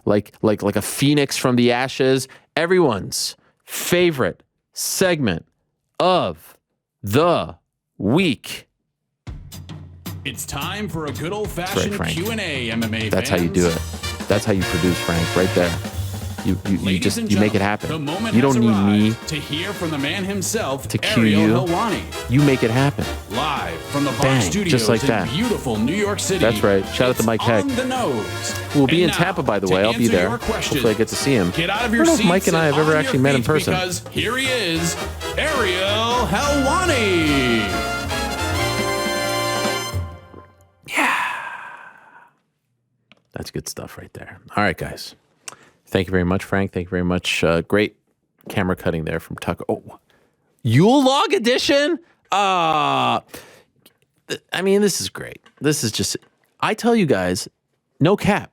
like a phoenix from the ashes. Everyone's favorite segment of the week. It's time for a good old-fashioned Q&A, MMA fans. That's how you do it. That's how you produce, Frank, right there. You make it happen. You don't need me to hear from the man himself, to cue Ariel you. Helwani. You make it happen. Live from the Bang, Box Studios just like that. in beautiful New York City. That's right. Shout out to Mike Heck. On the nose. We'll be And in Tampa, by the way. I'll be answer there. your questions, Hopefully I get to see him. Get out of I your don't know if seats Mike and I have ever on actually your met in feet person. Because here he is, Ariel Helwani. That's good stuff right there. All right, guys. Thank you very much, Frank. Thank you very much. Great camera cutting there from Tucker. Oh, Yule log edition? I mean, this is great. This is just, I tell you guys, no cap.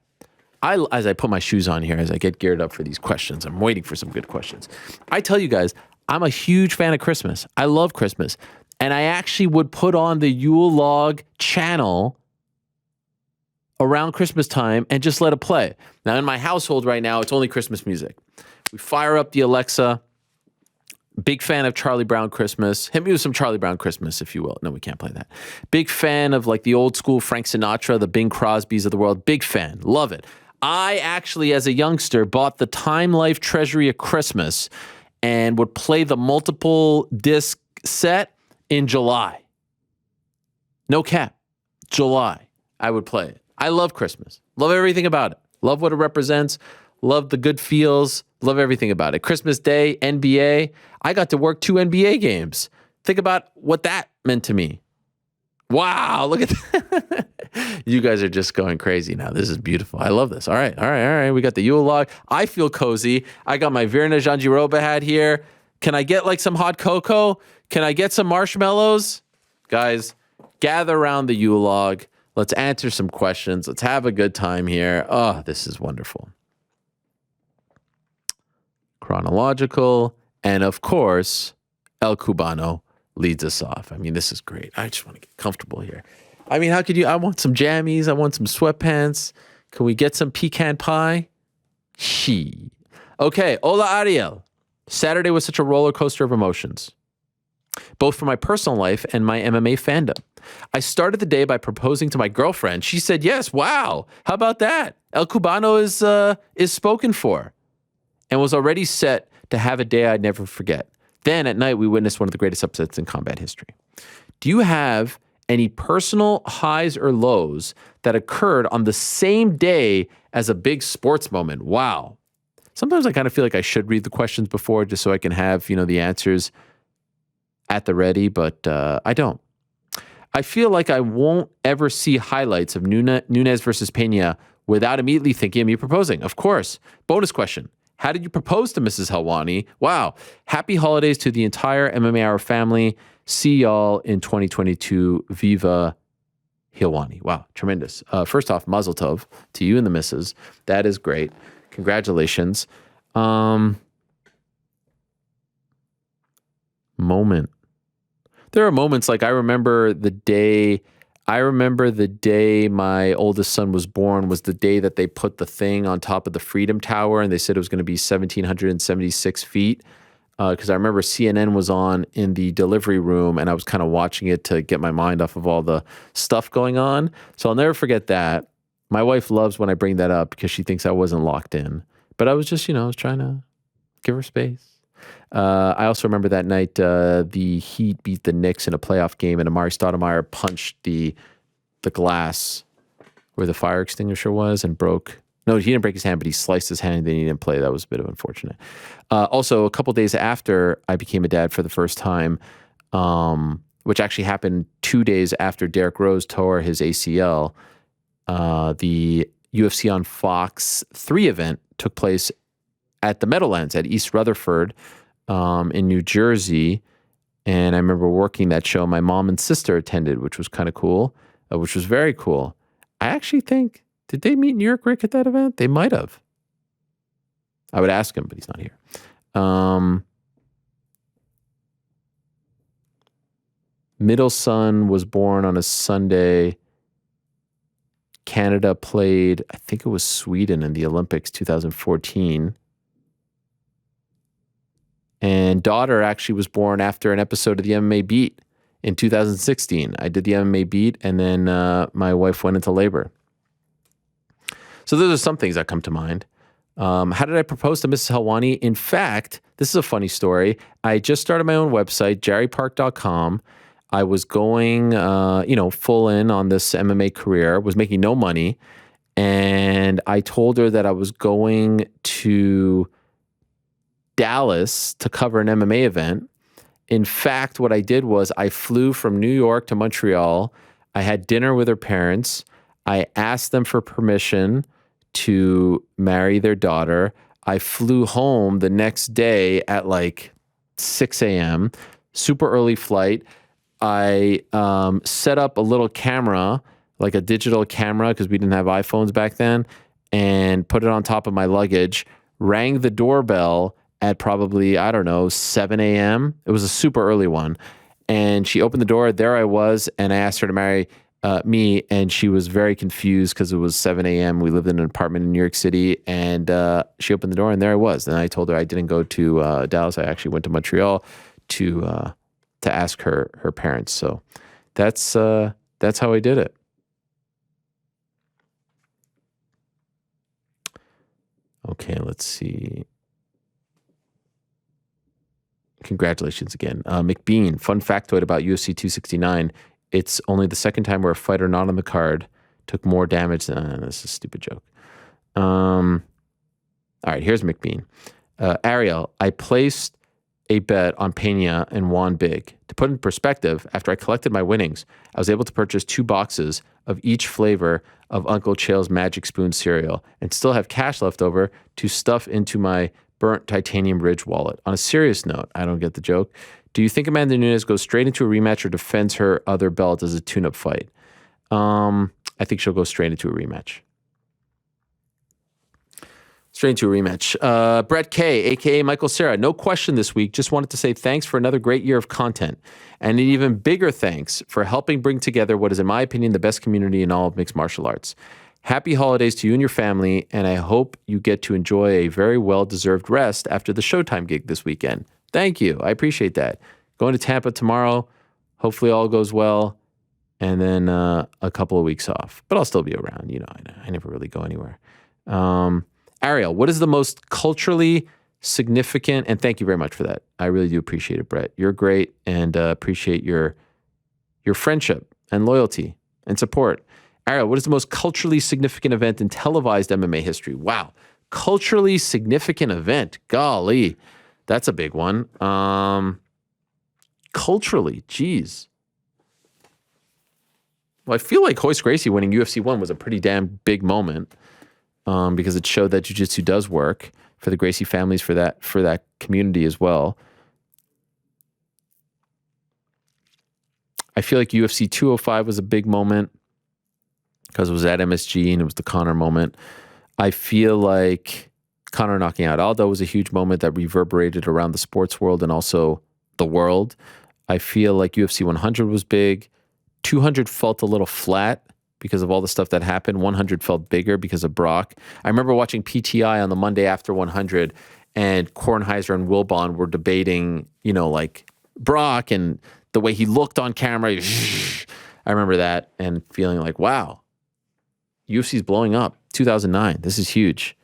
As I put my shoes on here, as I get geared up for these questions, I'm waiting for some good questions. I tell you guys, I'm a huge fan of Christmas. I love Christmas. And I actually would put on the Yule log channel around Christmas time and just let it play. Now, in my household right now, it's only Christmas music. We fire up the Alexa. Big fan of Charlie Brown Christmas. Hit me with some Charlie Brown Christmas, if you will. No, we can't play that. Big fan of like the old school Frank Sinatra, the Bing Crosbys of the world. Big fan. Love it. I actually, as a youngster, bought the Time Life Treasury of Christmas and would play the multiple disc set in July. No cap. July, I would play it. I love Christmas. Love everything about it. Love what it represents. Love the good feels. Love everything about it. Christmas Day, NBA. I got to work 2 NBA games. Think about what that meant to me. Wow, look at that. You guys are just going crazy now. This is beautiful. I love this. All right. We got the Yule log. I feel cozy. I got my Virna Janjiroba hat here. Can I get like some hot cocoa? Can I get some marshmallows? Guys, gather around the Yule log. Let's answer some questions. Let's have a good time here. Oh, this is wonderful. Chronological. And of course, El Cubano leads us off. I mean, this is great. I just want to get comfortable here. I mean, how could you? I want some jammies. I want some sweatpants. Can we get some pecan pie? Okay, hola Ariel. Saturday was such a roller coaster of emotions, both for my personal life and my MMA fandom. I started the day by proposing to my girlfriend. She said yes. Wow. How about that? El Cubano is spoken for and was already set to have a day I'd never forget. Then at night, we witnessed one of the greatest upsets in combat history. Do you have any personal highs or lows that occurred on the same day as a big sports moment? Wow. Sometimes I kind of feel like I should read the questions before just so I can have, the answers at the ready, but I don't. I feel like I won't ever see highlights of Nunes versus Pena without immediately thinking of me proposing. Of course. Bonus question. How did you propose to Mrs. Helwani? Wow. Happy holidays to the entire MMA Hour family. See y'all in 2022. Viva Helwani. Wow. Tremendous. First off, mazel tov to you and the missus. That is great. Congratulations. Moment. There are moments like I remember the day my oldest son was born was the day that they put the thing on top of the Freedom Tower and they said it was going to be 1,776 feet. Because I remember CNN was on in the delivery room and I was kind of watching it to get my mind off of all the stuff going on. So I'll never forget that. My wife loves when I bring that up because she thinks I wasn't locked in. But I was just, I was trying to give her space. I also remember that night the Heat beat the Knicks in a playoff game and Amari Stoudemire punched the glass where the fire extinguisher was and broke. No, he didn't break his hand, but he sliced his hand and then he didn't play. That was a bit of unfortunate. Also, a couple days after I became a dad for the first time, which actually happened 2 days after Derrick Rose tore his ACL, the UFC on Fox 3 event took place at the Meadowlands at East Rutherford in New Jersey. And I remember working that show. My mom and sister attended, which was kind of cool, which was very cool. I actually think, did they meet New York Rick at that event? They might have. I would ask him, but he's not here. Middle son was born on a Sunday. Canada played, I think it was Sweden in the Olympics 2014. And daughter actually was born after an episode of the MMA Beat in 2016. I did the MMA Beat, and then my wife went into labor. So those are some things that come to mind. How did I propose to Mrs. Helwani? In fact, this is a funny story. I just started my own website, jerrypark.com. I was going, full in on this MMA career, was making no money. And I told her that I was going to Dallas to cover an MMA event. In fact, what I did was I flew from New York to Montreal. I had dinner with her parents. I asked them for permission to marry their daughter. I flew home the next day at like 6 a.m., super early flight. I set up a little camera, like a digital camera, because we didn't have iPhones back then, and put it on top of my luggage, rang the doorbell at probably, 7 a.m. It was a super early one. And she opened the door. There I was, and I asked her to marry me, and she was very confused because it was 7 a.m. We lived in an apartment in New York City, and she opened the door, and there I was. And I told her I didn't go to Dallas. I actually went to Montreal to ask her parents. So that's how I did it. Okay, let's see. Congratulations again. McBean, fun factoid about UFC 269. It's only the second time where a fighter not on the card took more damage than... this is a stupid joke. All right, here's McBean. Ariel, I placed a bet on Pena and won big. To put in perspective, after I collected my winnings, I was able to purchase 2 boxes of each flavor of Uncle Chael's Magic Spoon cereal and still have cash left over to stuff into my burnt titanium ridge wallet. On a serious note, I don't get the joke. Do you think Amanda Nunes goes straight into a rematch or defends her other belt as a tune-up fight? I think she'll go straight into a rematch. Straight into a rematch. Brett K, a.k.a. Michael Cera. No question this week. Just wanted to say thanks for another great year of content. And an even bigger thanks for helping bring together what is, in my opinion, the best community in all of mixed martial arts. Happy holidays to you and your family, and I hope you get to enjoy a very well-deserved rest after the Showtime gig this weekend. Thank you. I appreciate that. Going to Tampa tomorrow. Hopefully all goes well. And then a couple of weeks off. But I'll still be around. You know, I never really go anywhere. Ariel, what is the most culturally significant, and thank you very much for that. I really do appreciate it, Brett. You're great, and appreciate your friendship and loyalty and support. Ariel, what is the most culturally significant event in televised MMA history? Wow. Culturally significant event. Golly. That's a big one. Culturally, geez. Well, I feel like Royce Gracie winning UFC 1 was a pretty damn big moment because it showed that jiu-jitsu does work for the Gracie families, for that community as well. I feel like UFC 205 was a big moment because it was at MSG and it was the Conor moment. I feel like Conor knocking out Aldo was a huge moment that reverberated around the sports world and also the world. I feel like UFC 100 was big. 200 felt a little flat because of all the stuff that happened. 100 felt bigger because of Brock. I remember watching PTI on the Monday after 100, and Kornheiser and Wilbon were debating, like Brock and the way he looked on camera. I remember that and feeling like, wow, UFC's blowing up. 2009, this is huge.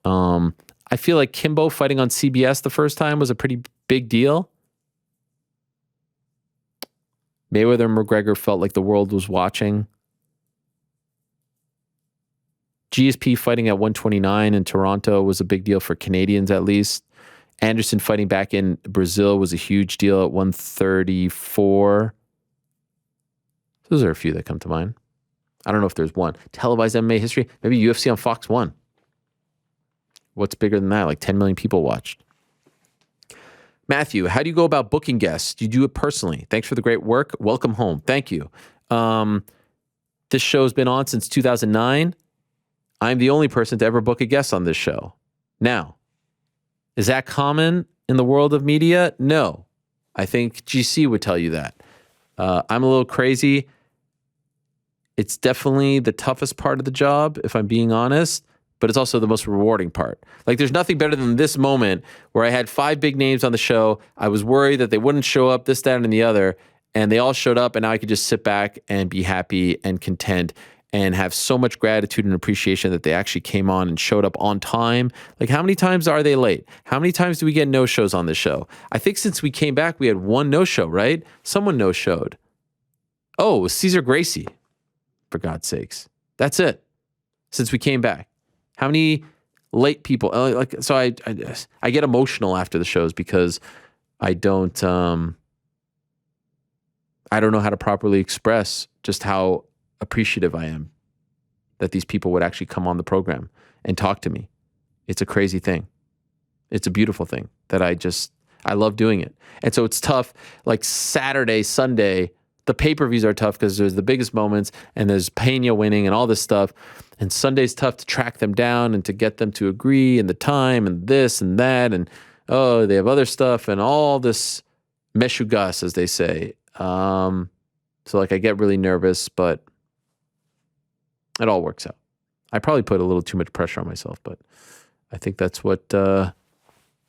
I feel like Kimbo fighting on CBS the first time was a pretty big deal. Mayweather and McGregor felt like the world was watching. GSP fighting at 129 in Toronto was a big deal for Canadians, at least. Anderson fighting back in Brazil was a huge deal at 134. Those are a few that come to mind. I don't know if there's one. Televised MMA history, maybe UFC on Fox 1. What's bigger than that? Like 10 million people watched. Matthew, how do you go about booking guests? Do you do it personally? Thanks for the great work. Welcome home. Thank you. This show's been on since 2009. I'm the only person to ever book a guest on this show. Now, is that common in the world of media? No. I think GC would tell you that. I'm a little crazy. It's definitely the toughest part of the job, if I'm being honest, but it's also the most rewarding part. Like, there's nothing better than this moment where I had 5 big names on the show. I was worried that they wouldn't show up, this, that, and the other, and they all showed up, and now I could just sit back and be happy and content and have so much gratitude and appreciation that they actually came on and showed up on time. Like, how many times are they late? How many times do we get no-shows on this show? I think since we came back, we had 1 no-show, right? Someone no-showed. Oh, it was Cesar Gracie, for God's sakes. That's it, since we came back. How many late people? So I get emotional after the shows because I don't know how to properly express just how appreciative I am that these people would actually come on the program and talk to me. It's a crazy thing. It's a beautiful thing that I love doing it. And so it's tough. Like Saturday, Sunday, the pay-per-views are tough because there's the biggest moments and there's Pena winning and all this stuff. And Sunday's tough to track them down and to get them to agree and the time and this and that. And, oh, they have other stuff and all this meshugas, as they say. So like I get really nervous, but it all works out. I probably put a little too much pressure on myself, but I think that's what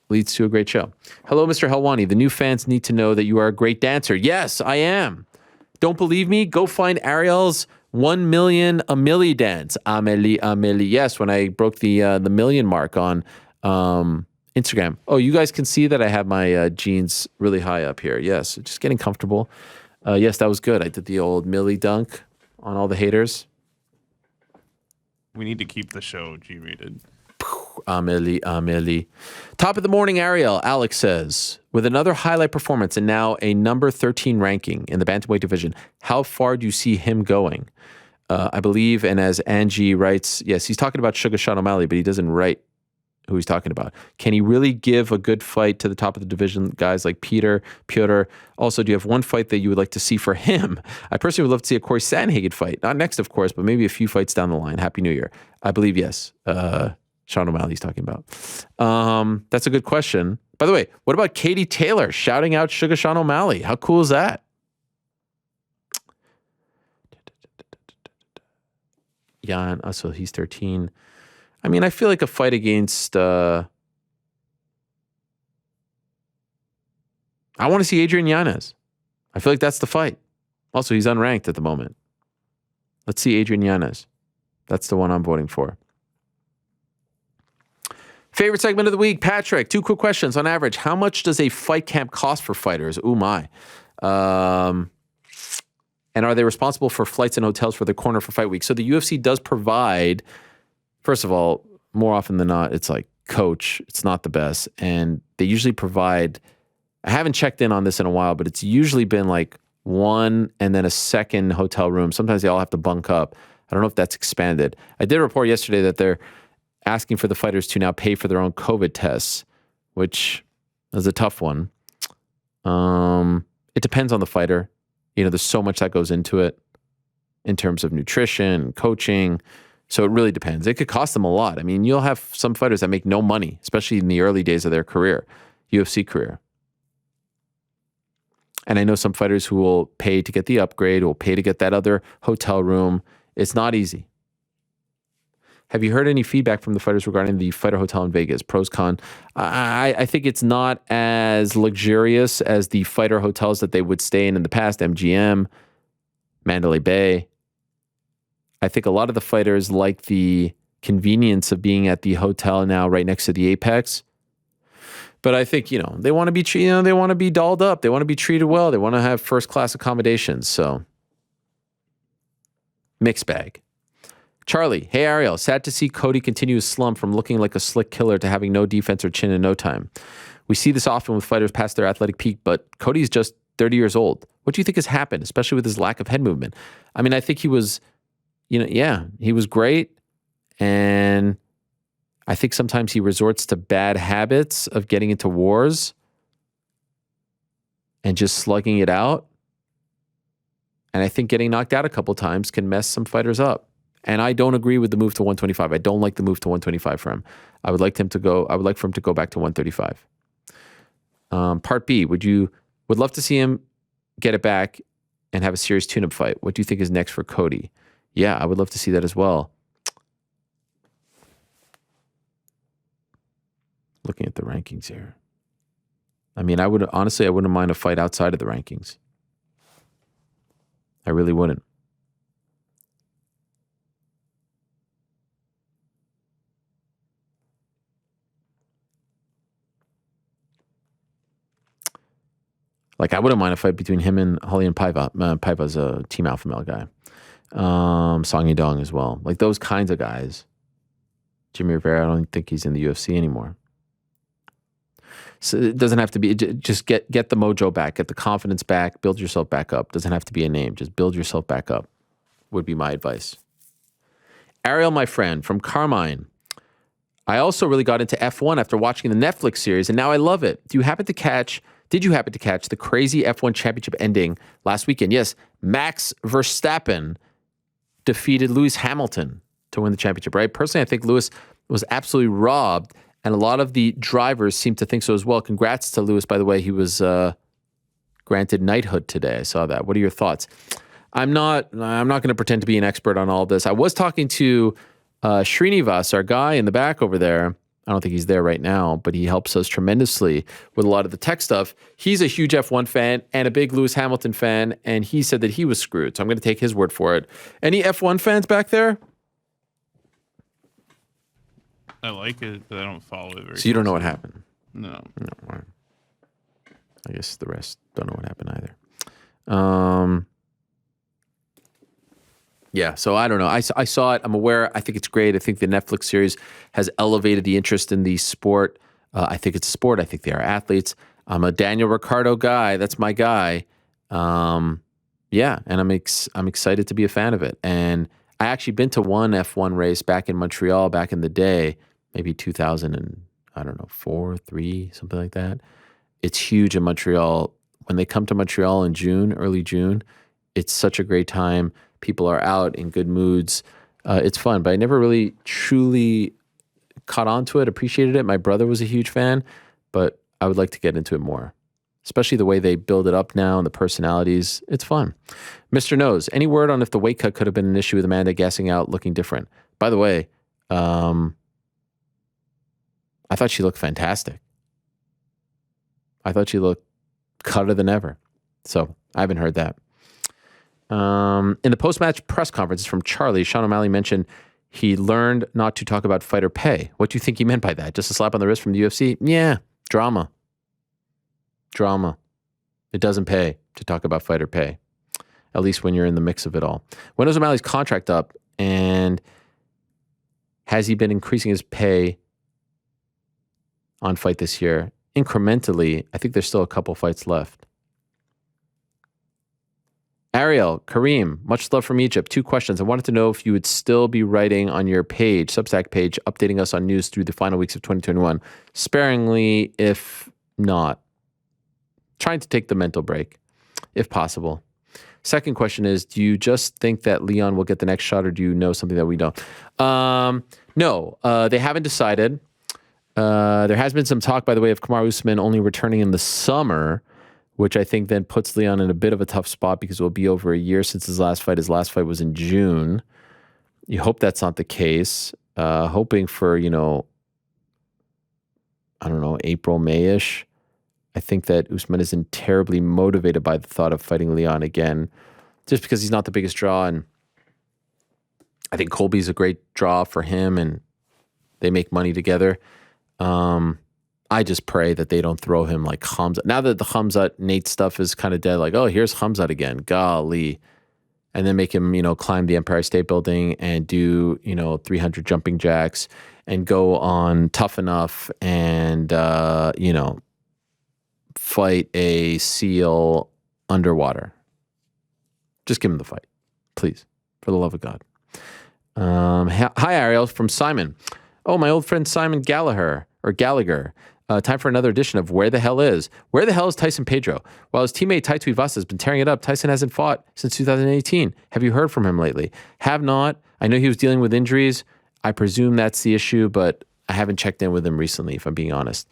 leads to a great show. Hello, Mr. Helwani. The new fans need to know that you are a great dancer. Yes, I am. Don't believe me? Go find Ariel's 1 million Amelie dance. Amelie. Yes, when I broke the million mark on Instagram. Oh, you guys can see that I have my jeans really high up here. Yes, just getting comfortable. Yes, that was good. I did the old Millie dunk on all the haters. We need to keep the show G-rated. Amelie. Top of the morning, Ariel. Alex says, with another highlight performance and now a number 13 ranking in the bantamweight division, how far do you see him going? I believe, and as Angie writes, yes, he's talking about Sugar Sean O'Malley, but he doesn't write who he's talking about. Can he really give a good fight to the top of the division, guys like Piotr? Also, do you have one fight that you would like to see for him? I personally would love to see a Corey Sandhagen fight. Not next, of course, but maybe a few fights down the line. Happy New Year. I believe, yes. Sean O'Malley's talking about. That's a good question. By the way, what about Katie Taylor shouting out Sugar Sean O'Malley? How cool is that? Jan, so he's 13. I mean, I feel like a fight against... I want to see Adrian Yanez. I feel like that's the fight. Also, he's unranked at the moment. Let's see Adrian Yanez. That's the one I'm voting for. Favorite segment of the week, Patrick. 2 quick questions. On average, how much does a fight camp cost for fighters? Ooh, my. And are they responsible for flights and hotels for the corner for fight week? So the UFC does provide, first of all, more often than not, it's like coach. It's not the best. And they usually provide, I haven't checked in on this in a while, but it's usually been like 1 and then a second hotel room. Sometimes they all have to bunk up. I don't know if that's expanded. I did report yesterday that they're asking for the fighters to now pay for their own COVID tests, which is a tough one. It depends on the fighter. You know, there's so much that goes into it in terms of nutrition, coaching. So it really depends. It could cost them a lot. I mean, you'll have some fighters that make no money, especially in the early days of their career, UFC career. And I know some fighters who will pay to get the upgrade, will pay to get that other hotel room. It's not easy. Have you heard any feedback from the fighters regarding the fighter hotel in Vegas? Pros, con? I think it's not as luxurious as the fighter hotels that they would stay in the past, MGM, Mandalay Bay. I think a lot of the fighters like the convenience of being at the hotel now right next to the Apex. But I think, they want to be, they want to be dolled up. They want to be treated well. They want to have first-class accommodations. So, mixed bag. Charlie, hey Ariel, sad to see Cody continue his slump from looking like a slick killer to having no defense or chin in no time. We see this often with fighters past their athletic peak, but Cody's just 30 years old. What do you think has happened, especially with his lack of head movement? I mean, I think he was, he was great. And I think sometimes he resorts to bad habits of getting into wars and just slugging it out. And I think getting knocked out a couple times can mess some fighters up. And I don't agree with the move to 125. I don't like the move to 125 for him. I would like for him to go back to 135. Part B, would love to see him get it back and have a serious tune-up fight. What do you think is next for Cody? Yeah, I would love to see that as well. Looking at the rankings here. I mean, I wouldn't mind a fight outside of the rankings. I really wouldn't. Like, I wouldn't mind a fight between him and Julian Paiva. Paiva's a Team Alpha Male guy. Song Yadong as well. Like, those kinds of guys. Jimmy Rivera, I don't think he's in the UFC anymore. So it doesn't have to be, just get the mojo back, get the confidence back, build yourself back up. Doesn't have to be a name. Just build yourself back up would be my advice. Ariel, my friend, from Carmine. I also really got into F1 after watching the Netflix series, and now I love it. Did you happen to catch the crazy F1 championship ending last weekend? Yes, Max Verstappen defeated Lewis Hamilton to win the championship, right? Personally, I think Lewis was absolutely robbed, and a lot of the drivers seem to think so as well. Congrats to Lewis, by the way. He was granted knighthood today. I saw that. What are your thoughts? I'm not going to pretend to be an expert on all this. I was talking to Srinivas, our guy in the back over there. I don't think he's there right now, but he helps us tremendously with a lot of the tech stuff. He's a huge F1 fan and a big Lewis Hamilton fan, and he said that he was screwed. So I'm going to take his word for it. Any F1 fans back there? I like it, but I don't follow it very So you don't know what happened? No. Right. I guess the rest don't know what happened either. Yeah, so I don't know. I saw it. I'm aware. I think it's great. I think the Netflix series has elevated the interest in the sport. I think it's a sport. I think they are athletes. I'm a Daniel Ricciardo guy. That's my guy. Yeah, and I'm excited to be a fan of it. And I actually been to one F1 race back in Montreal back in the day, maybe 2004, 3, something like that. It's huge in Montreal. When they come to Montreal in June, early June, it's such a great time. People are out in good moods. It's fun, but I never really truly caught on to it, appreciated it. My brother was a huge fan, but I would like to get into it more, especially the way they build it up now and the personalities. It's fun. Mr. Nose, any word on if the weight cut could have been an issue with Amanda gassing out, looking different? By the way, I thought she looked fantastic. I thought she looked cutter than ever. So I haven't heard that. In the post-match press conference from Charlie, Sean O'Malley mentioned he learned not to talk about fighter pay. What do you think he meant by that? Just a slap on the wrist from the UFC? Yeah, drama. It doesn't pay to talk about fighter pay, at least when you're in the mix of it all. When is O'Malley's contract up, and has he been increasing his pay on fight this year? Incrementally, I think there's still a couple fights left. Ariel, Kareem, much love from Egypt. 2 questions. I wanted to know if you would still be writing on your page, Substack page, updating us on news through the final weeks of 2021. Sparingly, if not. Trying to take the mental break, if possible. Second question is, do you just think that Leon will get the next shot, or do you know something that we don't? No, they haven't decided. There has been some talk, by the way, of Kamaru Usman only returning in the summer, which I think then puts Leon in a bit of a tough spot because it will be over a year since his last fight. His last fight was in June. You hope that's not the case. Hoping for, April, May-ish. I think that Usman isn't terribly motivated by the thought of fighting Leon again, just because he's not the biggest draw. And I think Colby's a great draw for him, and they make money together. I just pray that they don't throw him like Khamzat. Now that the Khamzat Nate stuff is kind of dead, like, oh, here's Khamzat again. Golly. And then make him, climb the Empire State Building and do, 300 jumping jacks and go on Tough Enough and, fight a seal underwater. Just give him the fight, please, for the love of God. Hi, Ariel, from Simon. Oh, my old friend Simon Gallagher. Time for another edition of Where the Hell Is? Where the hell is Tyson Pedro? While his teammate Tai Tuivasa has been tearing it up, Tyson hasn't fought since 2018. Have you heard from him lately? Have not. I know he was dealing with injuries. I presume that's the issue, but I haven't checked in with him recently, if I'm being honest.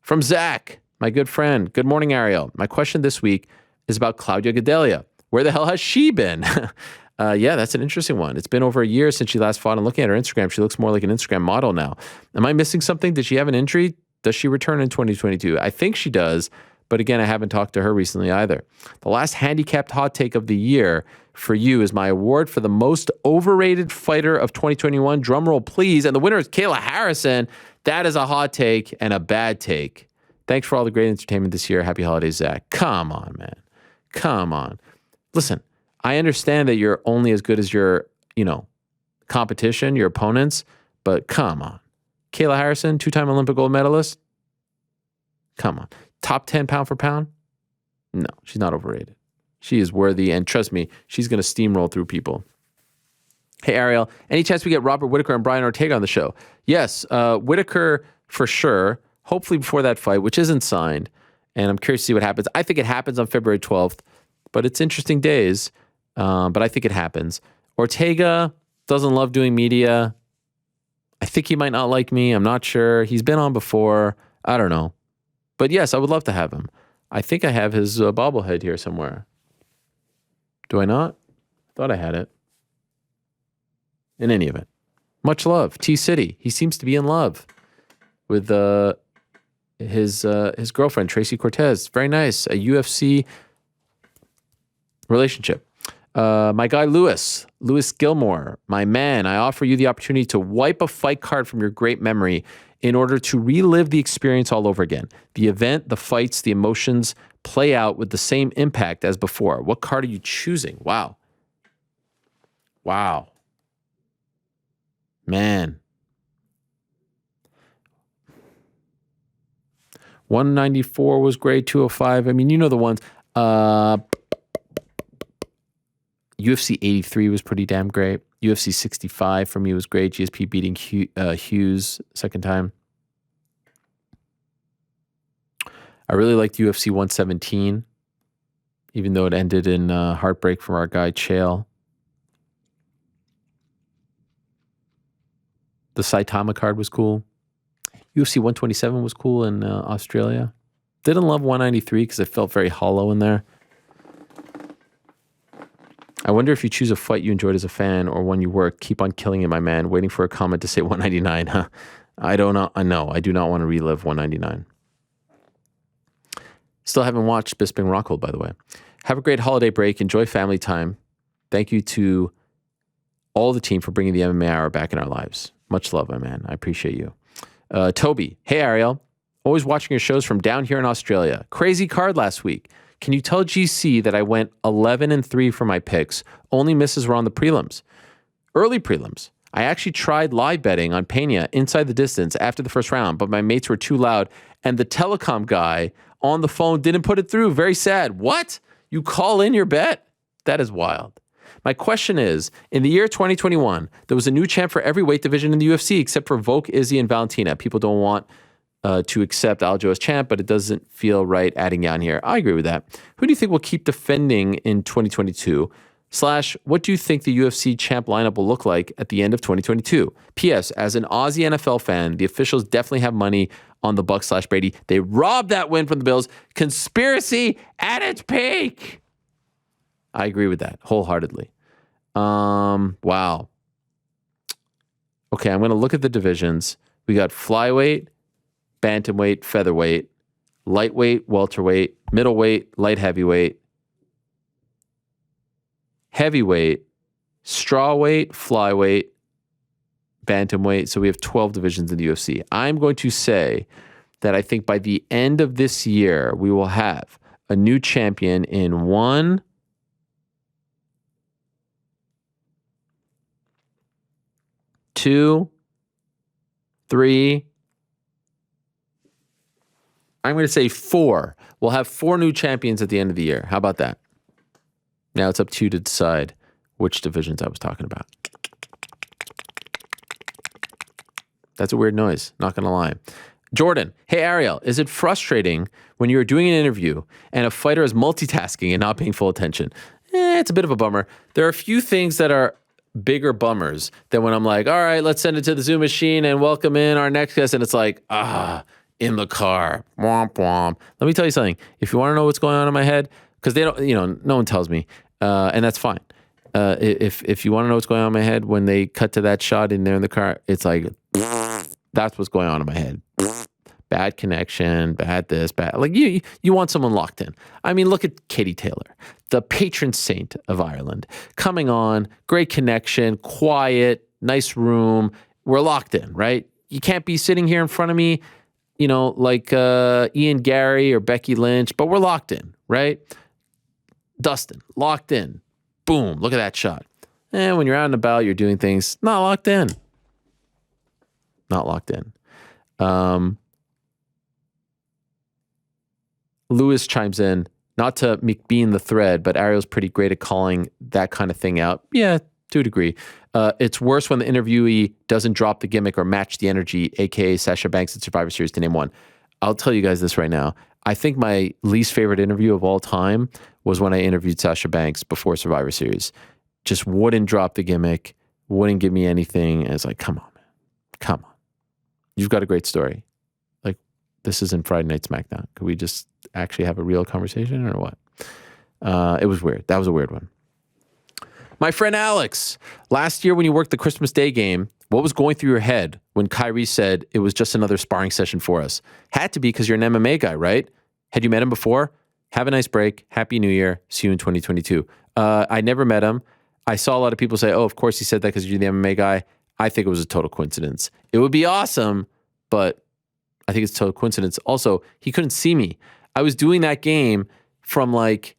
From Zach, my good friend. Good morning, Ariel. My question this week is about Claudia Gadelha. Where the hell has she been? Yeah, that's an interesting one. It's been over a year since she last fought, and looking at her Instagram, she looks more like an Instagram model now. Am I missing something? Did she have an injury? Does she return in 2022? I think she does, but again, I haven't talked to her recently either. The last handicapped hot take of the year for you is my award for the most overrated fighter of 2021. Drum roll, please. And the winner is Kayla Harrison. That is a hot take and a bad take. Thanks for all the great entertainment this year. Happy holidays, Zach. Come on, man. Come on. Listen, I understand that you're only as good as your, competition, your opponents, but come on. Kayla Harrison, 2-time Olympic gold medalist. Come on. Top 10 pound for pound? No, she's not overrated. She is worthy, and trust me, she's going to steamroll through people. Hey, Ariel, any chance we get Robert Whitaker and Brian Ortega on the show? Yes, Whitaker for sure, hopefully before that fight, which isn't signed, and I'm curious to see what happens. I think it happens on February 12th, but it's interesting days, but I think it happens. Ortega doesn't love doing media. I think he might not like me. I'm not sure. He's been on before. I don't know. But yes, I would love to have him. I think I have his bobblehead here somewhere. Do I not? Thought I had it. In any event, much love. T-City. He seems to be in love with his girlfriend, Tracy Cortez. Very nice. A UFC relationship. My guy, Lewis Gilmore, my man, I offer you the opportunity to wipe a fight card from your great memory in order to relive the experience all over again. The event, the fights, the emotions play out with the same impact as before. What card are you choosing? Wow. Man. 194 was great, 205. I mean, you know the ones. UFC 83 was pretty damn great. UFC 65 for me was great. GSP beating Hughes second time. I really liked UFC 117, even though it ended in heartbreak from our guy Chael. The Saitama card was cool. UFC 127 was cool in Australia. Didn't love 193 because it felt very hollow in there. I wonder if you choose a fight you enjoyed as a fan or one you worked. Keep on killing it, my man. Waiting for a comment to say 199. Huh? I don't know. No, I do not want to relive 199. Still haven't watched Bisping Rockhold, by the way. Have a great holiday break. Enjoy family time. Thank you to all the team for bringing the MMA Hour back in our lives. Much love, my man. I appreciate you. Toby. Hey, Ariel. Always watching your shows from down here in Australia. Crazy card last week. Can you tell GC that I went 11-3 for my picks? Only misses were on the prelims. Early prelims. I actually tried live betting on Pena inside the distance after the first round, but my mates were too loud, and the telecom guy on the phone didn't put it through. Very sad. What? You call in your bet? That is wild. My question is, in the year 2021, there was a new champ for every weight division in the UFC except for Volk, Izzy, and Valentina. People don't want to accept Aljo as champ, but it doesn't feel right adding Jan here. I agree with that. Who do you think will keep defending in 2022? / what do you think the UFC champ lineup will look like at the end of 2022? P.S. As an Aussie NFL fan, the officials definitely have money on the Bucs / Brady. They robbed that win from the Bills. Conspiracy at its peak. I agree with that wholeheartedly. Wow. Okay, I'm going to look at the divisions. We got flyweight, bantamweight, featherweight, lightweight, welterweight, middleweight, light heavyweight, heavyweight, strawweight, flyweight, bantamweight. So we have 12 divisions in the UFC. I'm going to say that I think by the end of this year, we will have a new champion in 1, 2, 3. I'm going to say 4. We'll have 4 new champions at the end of the year. How about that? Now it's up to you to decide which divisions I was talking about. That's a weird noise, not going to lie. Jordan, hey Ariel, is it frustrating when you're doing an interview and a fighter is multitasking and not paying full attention? It's a bit of a bummer. There are a few things that are bigger bummers than when I'm like, all right, let's send it to the Zoom machine and welcome in our next guest. And it's like, in the car, womp womp. Let me tell you something. If you want to know what's going on in my head, because they don't, no one tells me, and that's fine. If you want to know what's going on in my head, when they cut to that shot in there in the car, it's like, that's what's going on in my head. Bad connection, bad this, bad. Like you want someone locked in. I mean, look at Katie Taylor, the patron saint of Ireland, coming on, great connection, quiet, nice room. We're locked in, right? You can't be sitting here in front of me, like Ian Gary or Becky Lynch, but we're locked in, right? Dustin, locked in. Boom, look at that shot. And when you're out and about, you're doing things, not locked in. Not locked in. Lewis chimes in, not to McBean the thread, but Ariel's pretty great at calling that kind of thing out. Yeah, to a degree. It's worse when the interviewee doesn't drop the gimmick or match the energy, aka Sasha Banks at Survivor Series, to name one. I'll tell you guys this right now. I think my least favorite interview of all time was when I interviewed Sasha Banks before Survivor Series. Just wouldn't drop the gimmick, wouldn't give me anything. And it's like, come on, man. Come on. You've got a great story. Like, this isn't Friday Night SmackDown. Could we just actually have a real conversation or what? It was weird. That was a weird one. My friend Alex, last year when you worked the Christmas Day game, what was going through your head when Kyrie said it was just another sparring session for us? Had to be because you're an MMA guy, right? Had you met him before? Have a nice break. Happy New Year. See you in 2022. I never met him. I saw a lot of people say, oh, of course he said that because you're the MMA guy. I think it was a total coincidence. It would be awesome, but I think it's a total coincidence. Also, he couldn't see me. I was doing that game from like,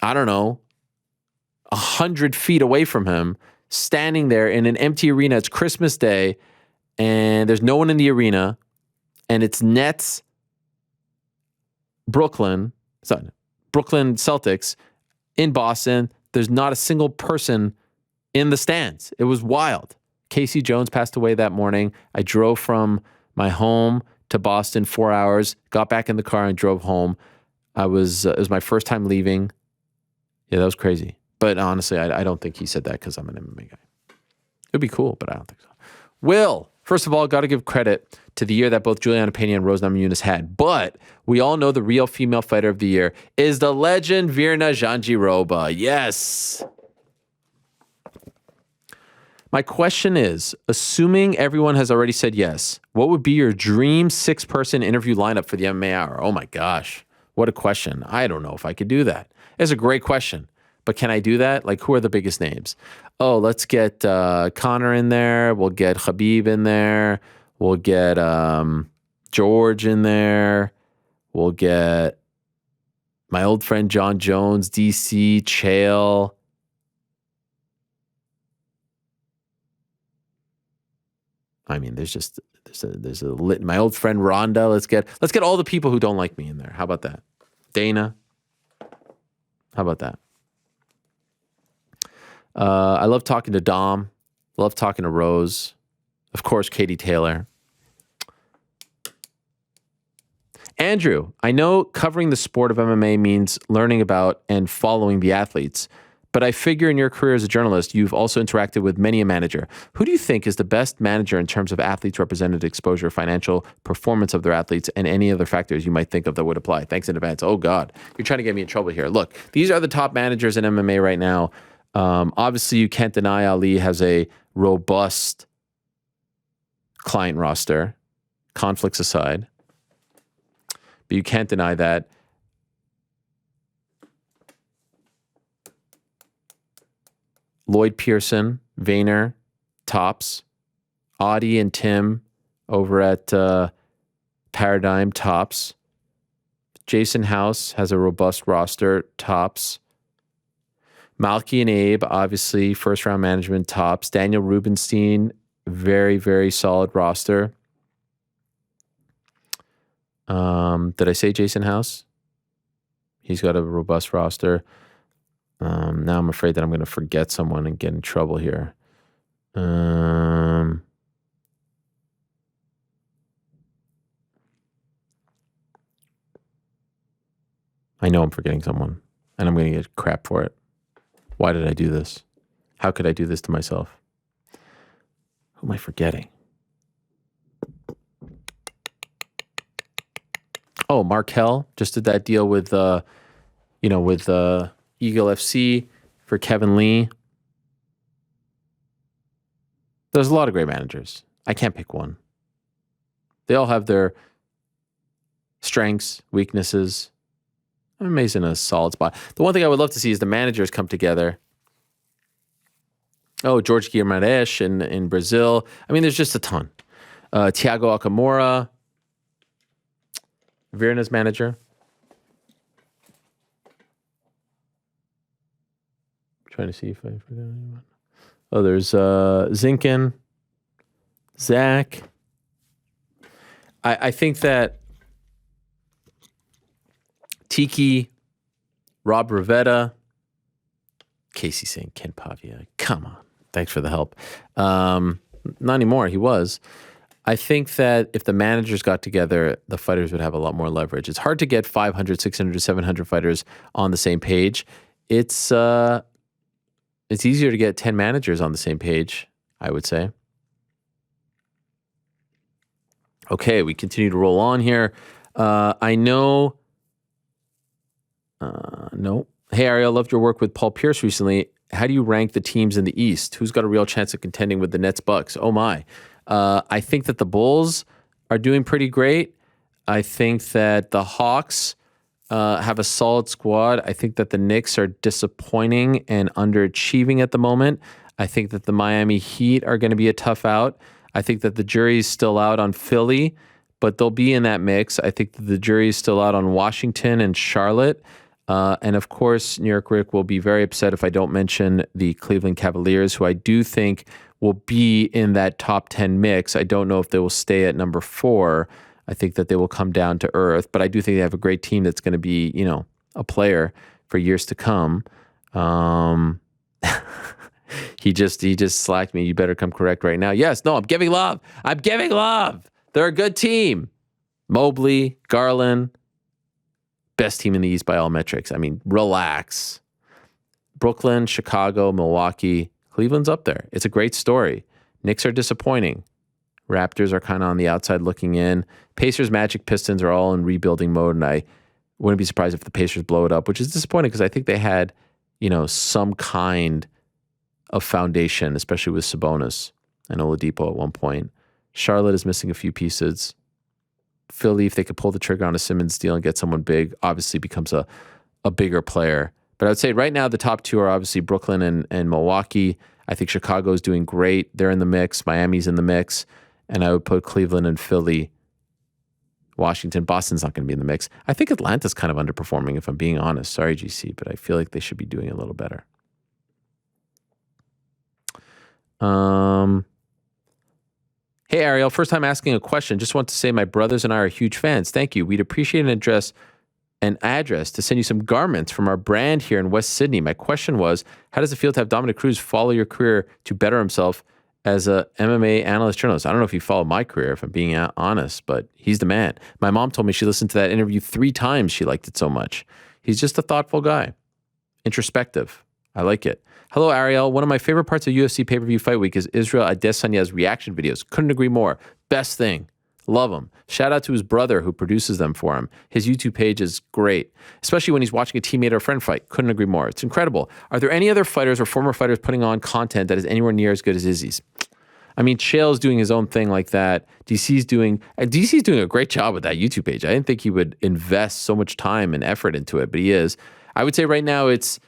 I don't know, 100 feet away from him, standing there in an empty arena. It's Christmas Day, and there's no one in the arena, and it's Nets, Brooklyn Celtics in Boston. There's not a single person in the stands. It was wild. Casey Jones passed away that morning. I drove from my home to Boston 4 hours, got back in the car and drove home. It was my first time leaving. Yeah, that was crazy. But honestly, I don't think he said that because I'm an MMA guy. It'd be cool, but I don't think so. Will, first of all, got to give credit to the year that both Juliana Pena and Rose Namajunas had. But we all know the real female fighter of the year is the legend Virna Jandiroba. Yes. My question is, assuming everyone has already said yes, what would be your dream 6-person interview lineup for the MMA Hour? Oh my gosh, what a question. I don't know if I could do that. It's a great question, but can I do that? Like, who are the biggest names? Oh, let's get Conor in there. We'll get Khabib in there. We'll get George in there. We'll get my old friend John Jones, DC, Chael. I mean, there's a lit. My old friend Rhonda. Let's get all the people who don't like me in there. How about that? Dana. How about that? I love talking to Dom. Love talking to Rose. Of course, Katie Taylor. Andrew, I know covering the sport of MMA means learning about and following the athletes, but I figure in your career as a journalist, you've also interacted with many a manager. Who do you think is the best manager in terms of athletes' represented exposure, financial performance of their athletes, and any other factors you might think of that would apply? Thanks in advance. Oh, God. You're trying to get me in trouble here. Look, these are the top managers in MMA right now. Obviously, you can't deny Ali has a robust client roster, conflicts aside. But you can't deny that. Lloyd Pearson, Vayner, tops. Audie and Tim over at Paradigm, tops. Jason House has a robust roster, tops. Malky and Abe, obviously, first-round management, tops. Daniel Rubenstein, very, very solid roster. Did I say Jason House? He's got a robust roster. Now I'm afraid that I'm going to forget someone and get in trouble here. I know I'm forgetting someone, and I'm going to get crap for it. Why did I do this? How could I do this to myself? Who am I forgetting? Oh, Markel just did that deal with, with Eagle FC. for Kevin Lee. There's a lot of great managers. I can't pick one. They all have their strengths, weaknesses. MMA's in a solid spot. The one thing I would love to see is the managers come together. Oh, George Guimarães in Brazil. I mean, there's just a ton. Thiago Akamura, Virna's manager. Trying to see if I forgot anyone. Oh, there's Zinkin, Zach. I think that Tiki, Rob Rivetta, Casey saying Ken Pavia. Come on. Thanks for the help. Not anymore. He was. I think that if the managers got together, the fighters would have a lot more leverage. It's hard to get 500, 600, 700 fighters on the same page. It's easier to get 10 managers on the same page, I would say. Okay, we continue to roll on here. I know... no. Hey, Ariel, loved your work with Paul Pierce recently. How do you rank the teams in the East? Who's got a real chance of contending with the Nets Bucks? Oh, my. I think that the Bulls are doing pretty great. I think that the Hawks have a solid squad. I think that the Knicks are disappointing and underachieving at the moment. I think that the Miami Heat are going to be a tough out. I think that the jury's still out on Philly, but they'll be in that mix. I think that the jury's still out on Washington and Charlotte. And of course, New York Rick will be very upset if I don't mention the Cleveland Cavaliers, who I do think will be in that top 10 mix. I don't know if they will stay at number 4. I think that they will come down to earth, but I do think they have a great team that's going to be, a player for years to come. He just slacked me. You better come correct right now. Yes, no, I'm giving love. They're a good team. Mobley, Garland, best team in the East by all metrics. I mean, relax. Brooklyn, Chicago, Milwaukee, Cleveland's up there. It's a great story. Knicks are disappointing. Raptors are kind of on the outside looking in. Pacers, Magic, Pistons are all in rebuilding mode, and I wouldn't be surprised if the Pacers blow it up, which is disappointing because I think they had, some kind of foundation, especially with Sabonis and Oladipo at one point. Charlotte is missing a few pieces. Philly, if they could pull the trigger on a Simmons deal and get someone big, obviously becomes a bigger player. But I would say right now the top 2 are obviously Brooklyn and Milwaukee. I think Chicago is doing great. They're in the mix. Miami's in the mix. And I would put Cleveland and Philly. Washington, Boston's not going to be in the mix. I think Atlanta's kind of underperforming, if I'm being honest. Sorry, GC, but I feel like they should be doing a little better. Hey, Ariel, first time asking a question. Just want to say my brothers and I are huge fans. Thank you. We'd appreciate an address to send you some garments from our brand here in West Sydney. My question was, how does it feel to have Dominic Cruz follow your career to better himself as a MMA analyst journalist? I don't know if he followed my career, if I'm being honest, but he's the man. My mom told me she listened to that interview 3 times. She liked it so much. He's just a thoughtful guy. Introspective. I like it. Hello, Ariel. One of my favorite parts of UFC pay-per-view fight week is Israel Adesanya's reaction videos. Couldn't agree more. Best thing. Love him. Shout out to his brother who produces them for him. His YouTube page is great, especially when he's watching a teammate or friend fight. Couldn't agree more. It's incredible. Are there any other fighters or former fighters putting on content that is anywhere near as good as Izzy's? I mean, Chael's doing his own thing like that. DC's doing a great job with that YouTube page. I didn't think he would invest so much time and effort into it, but he is. I would say right now it's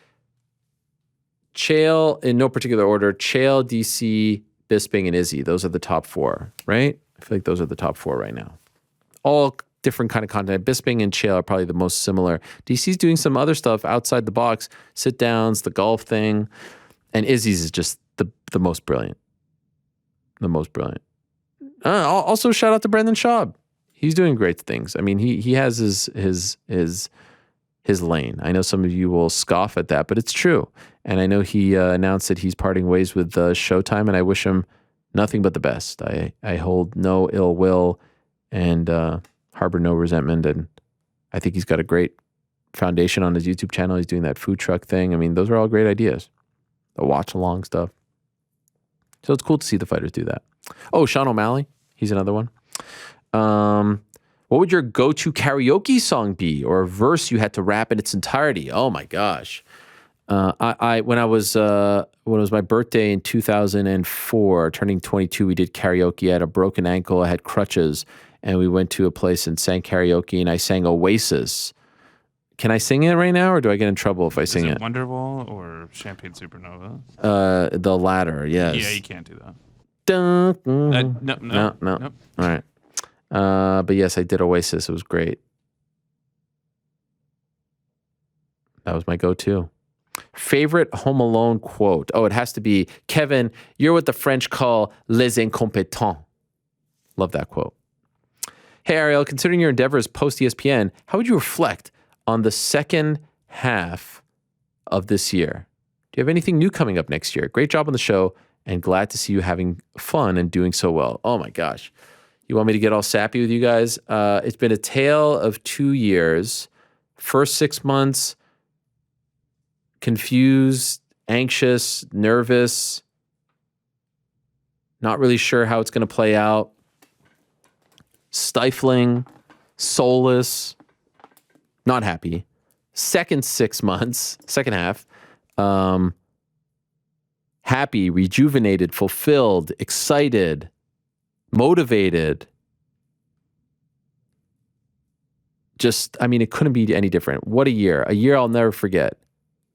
Chael, in no particular order, Chael, DC, Bisping, and Izzy. Those are the top 4, right? I feel like those are the top 4 right now. All different kind of content. Bisping and Chael are probably the most similar. DC's doing some other stuff outside the box, sit downs, the golf thing, and Izzy's is just the most brilliant. The most brilliant. Also, shout out to Brendan Schaub. He's doing great things. I mean, he has his lane. I know some of you will scoff at that, but it's true. And I know he announced that he's parting ways with Showtime, and I wish him nothing but the best. I hold no ill will and harbor no resentment, and I think he's got a great foundation on his YouTube channel. He's doing that food truck thing. I mean, those are all great ideas. The watch-along stuff. So it's cool to see the fighters do that. Oh, Sean O'Malley. He's another one. What would your go-to karaoke song be, or a verse you had to rap in its entirety? Oh my gosh. When it was my birthday in 2004, turning 22, we did karaoke. I had a broken ankle. I had crutches, and we went to a place and sang karaoke, and I sang Oasis. Can I sing it right now, or do I get in trouble if I sing it? Wonderwall or Champagne Supernova? The latter, yes. Yeah, you can't do that. No. Nope. All right. But yes, I did Oasis. It was great. That was my go-to. Favorite Home Alone quote? Oh, it has to be, Kevin, you're what the French call les incompetents. Love that quote. Hey, Ariel, considering your endeavors post-ESPN, how would you reflect on the second half of this year? Do you have anything new coming up next year? Great job on the show, and glad to see you having fun and doing so well. Oh, my gosh. You want me to get all sappy with you guys? It's been a tale of 2 years. First 6 months, confused, anxious, nervous, not really sure how it's going to play out, stifling, soulless, not happy. Second 6 months, second half, happy, rejuvenated, fulfilled, excited, motivated. Just, I mean, it couldn't be any different. What a year. A year I'll never forget.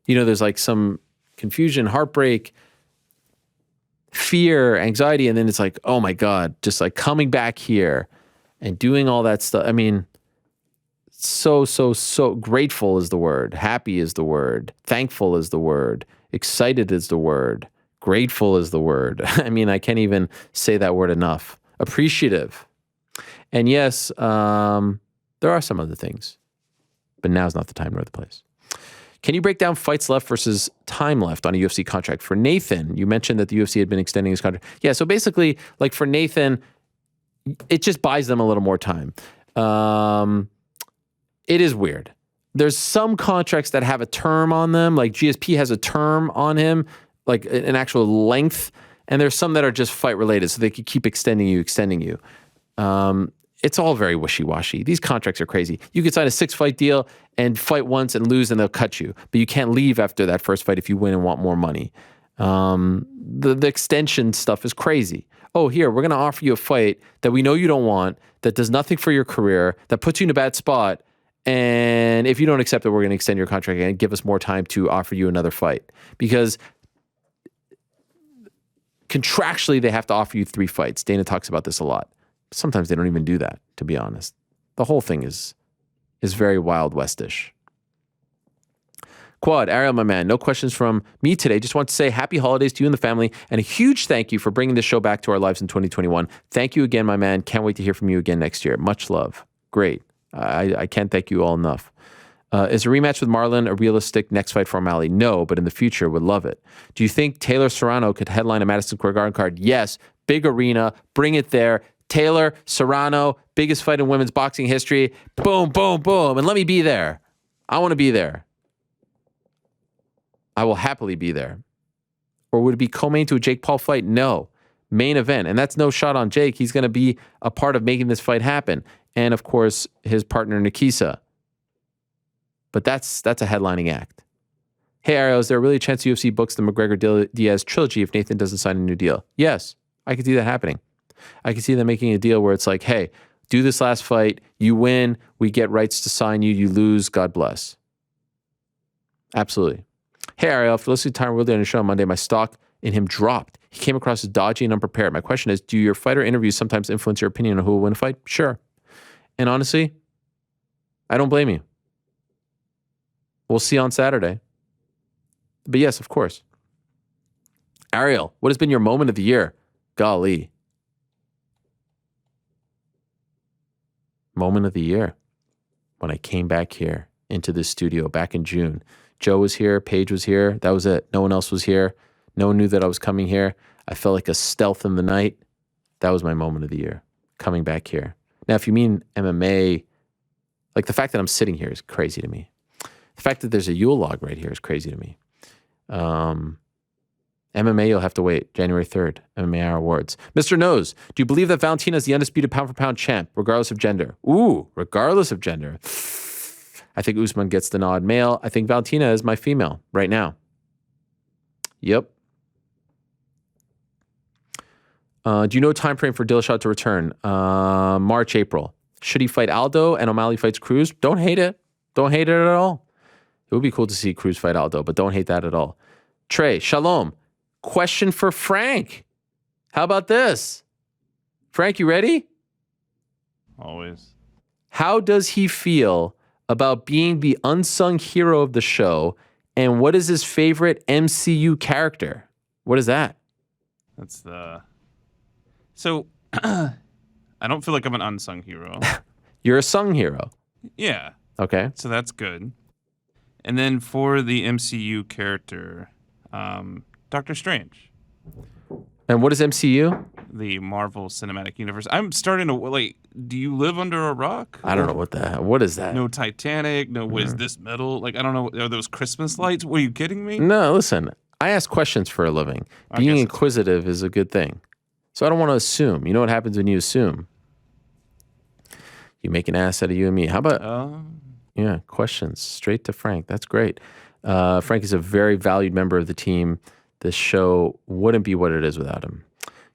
You know, there's like some confusion, heartbreak, fear, anxiety, and then it's like, oh my God, just like coming back here and doing all that stuff. I mean, so grateful is the word. Happy is the word. Thankful is the word. Excited is the word. Grateful is the word. I mean, I can't even say that word enough. Appreciative. And yes, there are some other things, but now's not the time nor the place. Can you break down fights left versus time left on a UFC contract? For Nathan, you mentioned that the UFC had been extending his contract. Yeah, so basically, like for Nathan, it just buys them a little more time. It is weird. There's some contracts that have a term on them, like GSP has a term on him, like an actual length, and there's some that are just fight related, so they could keep extending you. It's all very wishy-washy. These contracts are crazy. You could sign a 6-fight deal and fight once and lose and they'll cut you. But you can't leave after that first fight if you win and want more money. The extension stuff is crazy. Oh, here, we're going to offer you a fight that we know you don't want, that does nothing for your career, that puts you in a bad spot. And if you don't accept it, we're going to extend your contract and give us more time to offer you another fight. Because contractually, they have to offer you 3 fights. Dana talks about this a lot. Sometimes they don't even do that, to be honest. The whole thing is very Wild West-ish. Quad, Ariel, my man, no questions from me today. Just want to say happy holidays to you and the family, and a huge thank you for bringing this show back to our lives in 2021. Thank you again, my man. Can't wait to hear from you again next year. Much love. Great. I can't thank you all enough. Is a rematch with Marlon a realistic next fight for O'Malley? No, but in the future, would love it. Do you think Taylor Serrano could headline a Madison Square Garden card? Yes. Big arena. Bring it there. Taylor Serrano, biggest fight in women's boxing history. Boom, boom, boom. And let me be there. I want to be there. I will happily be there. Or would it be co-main to a Jake Paul fight? No. Main event. And that's no shot on Jake. He's going to be a part of making this fight happen. And of course, his partner Nikisa. But that's a headlining act. Hey, Ariel, is there really a chance UFC books the McGregor-Diaz trilogy if Nathan doesn't sign a new deal? Yes, I could see that happening. I can see them making a deal where it's like, hey, do this last fight, you win, we get rights to sign you, you lose, God bless. Absolutely. Hey, Ariel, for listening to Tyron Woodley on the show on Monday, my stock in him dropped. He came across as dodgy and unprepared. My question is, do your fighter interviews sometimes influence your opinion on who will win a fight? Sure. And honestly, I don't blame you. We'll see on Saturday. But yes, of course. Ariel, what has been your moment of the year? Golly. Moment of the year. When I came back here into this studio back in June. Joe was here. Paige was here. That was it. No one else was here. No one knew that I was coming here. I felt like a stealth in the night. That was my moment of the year. Coming back here. Now, if you mean MMA, like the fact that I'm sitting here is crazy to me. The fact that there's a Yule log right here is crazy to me. MMA, you'll have to wait. January 3rd, MMA Hour Awards. Mr. Nose, do you believe that Valentina is the undisputed pound-for-pound champ, regardless of gender? Ooh, regardless of gender. I think Usman gets the nod male. I think Valentina is my female right now. Yep. Do you know time frame for Dillashaw to return? March, April. Should he fight Aldo and O'Malley fights Cruz? Don't hate it. Don't hate it at all. It would be cool to see Cruz fight Aldo, but don't hate that at all. Trey, shalom. Question for Frank. How about this? Frank, you ready? Always. How does he feel about being the unsung hero of the show, and what is his favorite MCU character? What is that? That's the... So, I don't feel like I'm an unsung hero. You're a sung hero. Yeah. Okay. So that's good. And then for the MCU character, Doctor Strange. And what is MCU? The Marvel Cinematic Universe. I'm starting to, like, do you live under a rock? I don't know what is that? No Titanic, no, what is this metal? Like, I don't know, are those Christmas lights? Were you kidding me? No, listen, I ask questions for a living. Being inquisitive is a good thing. So I don't want to assume. You know what happens when you assume? You make an ass out of you and me. How about, questions straight to Frank. That's great. Frank is a very valued member of the team. This show wouldn't be what it is without him.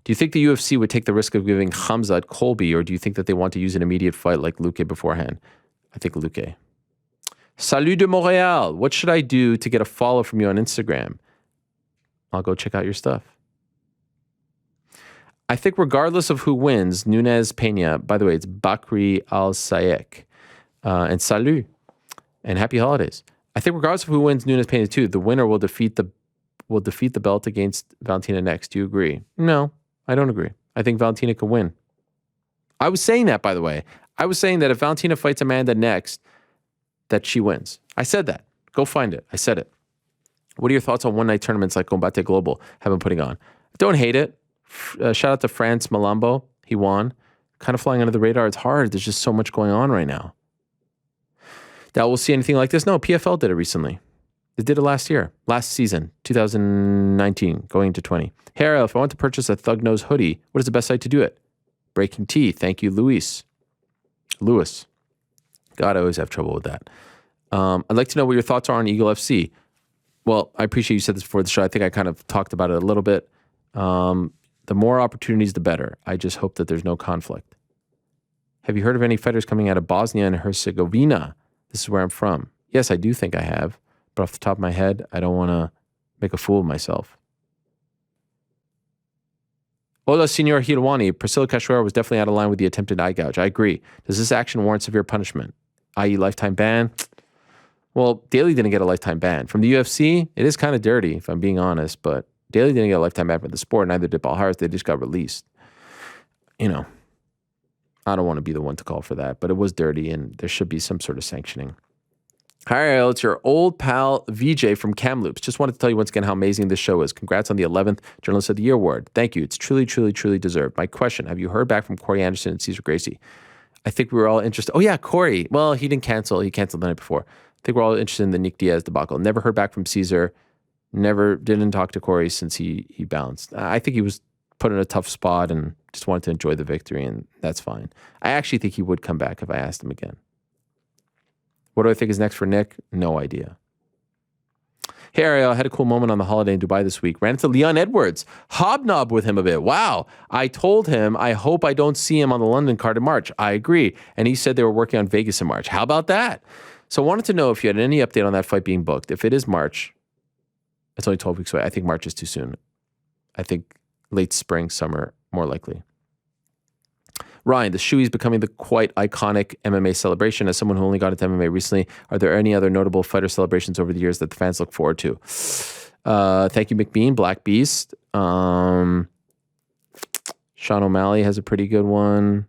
Do you think the UFC would take the risk of giving Khamzat Colby, or do you think that they want to use an immediate fight like Luque beforehand? I think Luque. Salut de Montréal. What should I do to get a follow from you on Instagram? I'll go check out your stuff. I think regardless of who wins, Nunes Pena, by the way, it's Bakri Al-Sayek. And salut. And happy holidays. I think regardless of who wins Nunes Pena 2, the winner will defeat the belt against Valentina next. Do you agree? No, I don't agree. I think Valentina could win. I was saying that, by the way. I was saying that if Valentina fights Amanda next, that she wins. I said that. Go find it. I said it. What are your thoughts on one-night tournaments like Combate Global have been putting on? Don't hate it. Shout out to France Malambo. He won. Kind of flying under the radar. It's hard. There's just so much going on right now. That we'll see anything like this? No, PFL did it recently. They did it last season, 2019, going into 20. Hey, Ariel, if I want to purchase a Thug Nose hoodie, what is the best site to do it? Breaking Tea. Thank you, Lewis. God, I always have trouble with that. I'd like to know what your thoughts are on Eagle FC. Well, I appreciate you said this before the show. I think I kind of talked about it a little bit. The more opportunities, the better. I just hope that there's no conflict. Have you heard of any fighters coming out of Bosnia and Herzegovina? This is where I'm from. Yes, I do think I have. But off the top of my head, I don't want to make a fool of myself. Hola, Senor Helwani. Priscilla Cachoeira was definitely out of line with the attempted eye gouge. I agree. Does this action warrant severe punishment, i.e. lifetime ban? Well, Daly didn't get a lifetime ban. From the UFC, it is kind of dirty, if I'm being honest, but Daly didn't get a lifetime ban from the sport, neither did Paul Harris. They just got released. You know, I don't want to be the one to call for that, but it was dirty, and there should be some sort of sanctioning. Hi, Ariel. It's your old pal VJ from Kamloops. Just wanted to tell you once again how amazing this show is. Congrats on the 11th Journalist of the Year award. Thank you. It's truly, truly, truly deserved. My question, have you heard back from Corey Anderson and Cesar Gracie? I think we were all interested. Oh, yeah, Corey. Well, he didn't cancel. He canceled the night before. I think we're all interested in the Nick Diaz debacle. Never heard back from Cesar. Didn't talk to Corey since he bounced. I think he was put in a tough spot and just wanted to enjoy the victory, and that's fine. I actually think he would come back if I asked him again. What do I think is next for Nick? No idea. Hey, Ariel, I had a cool moment on the holiday in Dubai this week. Ran into Leon Edwards. Hobnobbed with him a bit. Wow. I told him, I hope I don't see him on the London card in March. I agree. And he said they were working on Vegas in March. How about that? So I wanted to know if you had any update on that fight being booked. If it is March, it's only 12 weeks away. I think March is too soon. I think late spring, summer, more likely. Ryan, the Shoey is becoming the quite iconic MMA celebration. As someone who only got into MMA recently, are there any other notable fighter celebrations over the years that the fans look forward to? Thank you, McBean, Black Beast. Sean O'Malley has a pretty good one.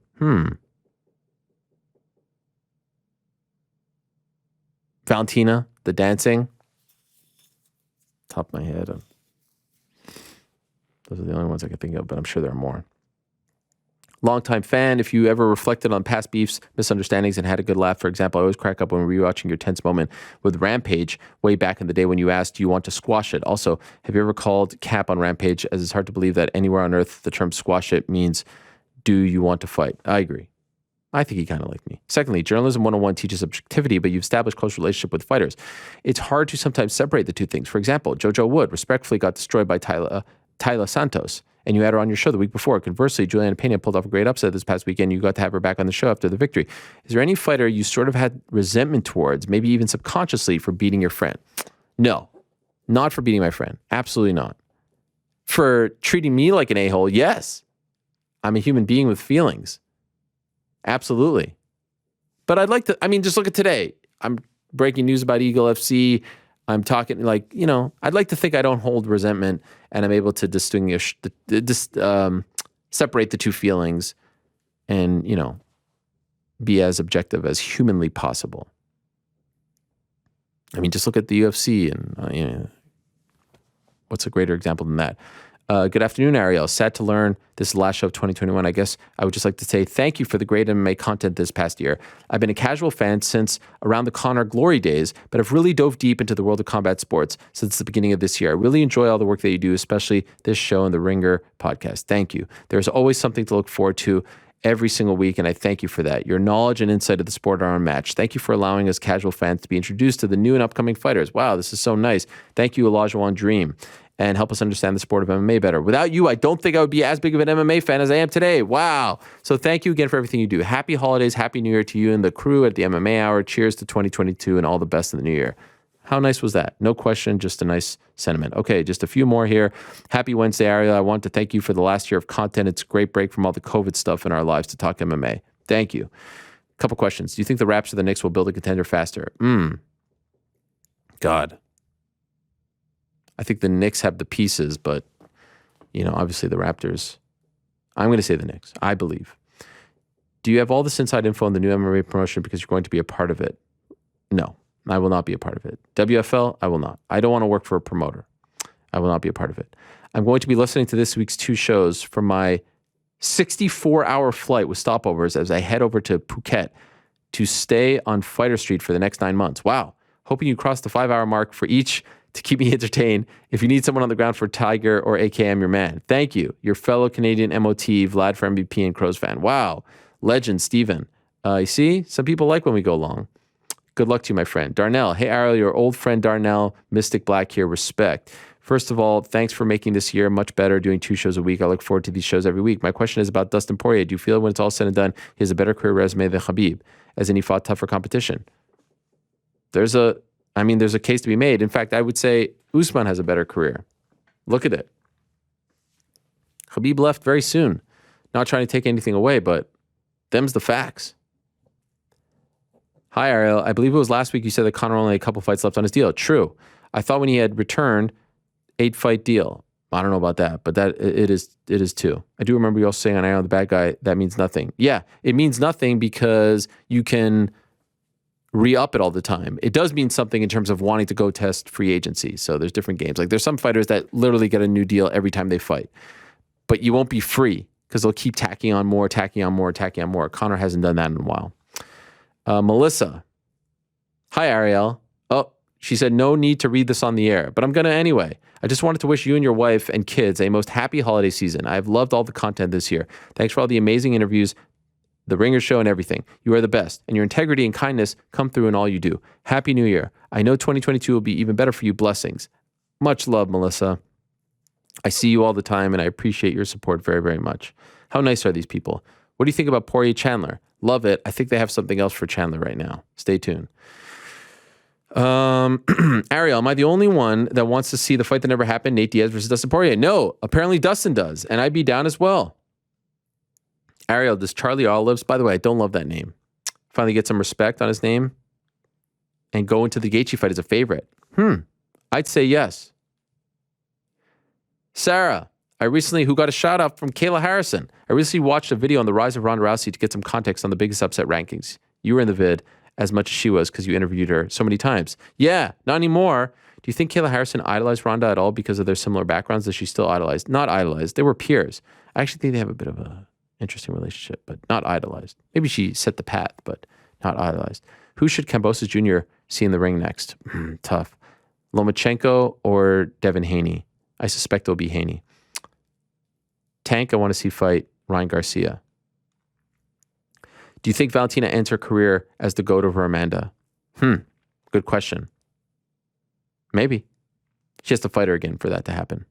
Valentina, the dancing. Top of my head. Those are the only ones I can think of, but I'm sure there are more. Longtime fan, if you ever reflected on past beefs, misunderstandings, and had a good laugh, for example, I always crack up when rewatching your tense moment with Rampage way back in the day when you asked, do you want to squash it? Also, have you ever called cap on Rampage, as it's hard to believe that anywhere on earth the term squash it means, do you want to fight? I agree. I think he kind of liked me. Secondly, journalism 101 teaches objectivity, but you've established close relationship with fighters. It's hard to sometimes separate the two things. For example, JoJo Wood respectfully got destroyed by Tyla Santos, and you had her on your show the week before. Conversely, Juliana Pena pulled off a great upset this past weekend. You got to have her back on the show after the victory. Is there any fighter you sort of had resentment towards, maybe even subconsciously, for beating your friend? No, not for beating my friend. Absolutely not. For treating me like an a-hole, yes. I'm a human being with feelings. Absolutely. But I'd like to, just look at today. I'm breaking news about Eagle FC. I'm talking I'd like to think I don't hold resentment and I'm able to distinguish, separate the two feelings and, be as objective as humanly possible. Just look at the UFC and, what's a greater example than that? Good afternoon, Ariel. Sad to learn this is the last show of 2021. I guess I would just like to say thank you for the great MMA content this past year. I've been a casual fan since around the Conor glory days, but I've really dove deep into the world of combat sports since the beginning of this year. I really enjoy all the work that you do, especially this show and the Ringer podcast. Thank you. There's always something to look forward to every single week, and I thank you for that. Your knowledge and insight of the sport are unmatched. Thank you for allowing us casual fans to be introduced to the new and upcoming fighters. Wow, this is so nice. Thank you, Olajuwon Dream, and help us understand the sport of MMA better. Without you, I don't think I would be as big of an MMA fan as I am today. Wow. So thank you again for everything you do. Happy holidays, Happy New Year to you and the crew at the MMA Hour. Cheers to 2022 and all the best in the new year. How nice was that? No question, just a nice sentiment. Okay, just a few more here. Happy Wednesday, Ariel. I want to thank you for the last year of content. It's a great break from all the COVID stuff in our lives to talk MMA. Thank you. Couple questions. Do you think the Raps or the Knicks will build a contender faster? God. I think the Knicks have the pieces, but, obviously the Raptors. I'm going to say the Knicks, I believe. Do you have all this inside info on the new MMA promotion because you're going to be a part of it? No, I will not be a part of it. WFL, I will not. I don't want to work for a promoter. I will not be a part of it. I'm going to be listening to this week's 2 shows from my 64-hour flight with stopovers as I head over to Phuket to stay on Fighter Street for the next 9 months. Wow. Hoping you cross the 5-hour mark for each to keep me entertained. If you need someone on the ground for Tiger or AKM, your man. Thank you. Your fellow Canadian MOT, Vlad for MVP and Crows fan. Wow. Legend, Steven. You see, some people like when we go long. Good luck to you, my friend. Darnell. Hey, Ariel, your old friend Darnell, Mystic Black here. Respect. First of all, thanks for making this year much better, doing 2 shows a week. I look forward to these shows every week. My question is about Dustin Poirier. Do you feel when it's all said and done, he has a better career resume than Khabib, as in he fought tougher competition? There's a case to be made. In fact, I would say Usman has a better career. Look at it. Khabib left very soon. Not trying to take anything away, but them's the facts. Hi, Ariel. I believe it was last week you said that Conor only had a couple fights left on his deal. True. I thought when he had returned, 8-fight deal. I don't know about that, but that it is too. I do remember you also saying on Ariel the Bad Guy, that means nothing. Yeah, it means nothing because you can re-up it all the time. It does mean something in terms of wanting to go test free agency. So there's different games. Like there's some fighters that literally get a new deal every time they fight. But you won't be free because they'll keep tacking on more. Conor hasn't done that in a while. Melissa. Hi, Ariel. Oh, she said no need to read this on the air, but I'm going to anyway. I just wanted to wish you and your wife and kids a most happy holiday season. I've loved all the content this year. Thanks for all the amazing interviews, the Ringer show and everything. You are the best, and your integrity and kindness come through in all you do. Happy New Year. I know 2022 will be even better for you. Blessings. Much love, Melissa. I see you all the time, and I appreciate your support very, very much. How nice are these people? What do you think about Poirier Chandler? Love it. I think they have something else for Chandler right now. Stay tuned. Ariel, am I the only one that wants to see the fight that never happened, Nate Diaz versus Dustin Poirier? No, apparently Dustin does, and I'd be down as well. Ariel, does Charlie Olives, by the way, I don't love that name, finally get some respect on his name and go into the Gaethje fight as a favorite? I'd say yes. Sarah, who got a shout out from Kayla Harrison. I recently watched a video on the rise of Ronda Rousey to get some context on the biggest upset rankings. You were in the vid as much as she was because you interviewed her so many times. Yeah, not anymore. Do you think Kayla Harrison idolized Ronda at all because of their similar backgrounds? Does she still idolize? Not idolized. They were peers. I actually think they have a bit of a interesting relationship, but not idolized. Maybe she set the path, but not idolized. Who should Kambosos Jr. see in the ring next? Tough. Lomachenko or Devin Haney? I suspect it'll be Haney. Tank, I want to see fight Ryan Garcia. Do you think Valentina ends her career as the GOAT over Amanda? Good question. Maybe. She has to fight her again for that to happen.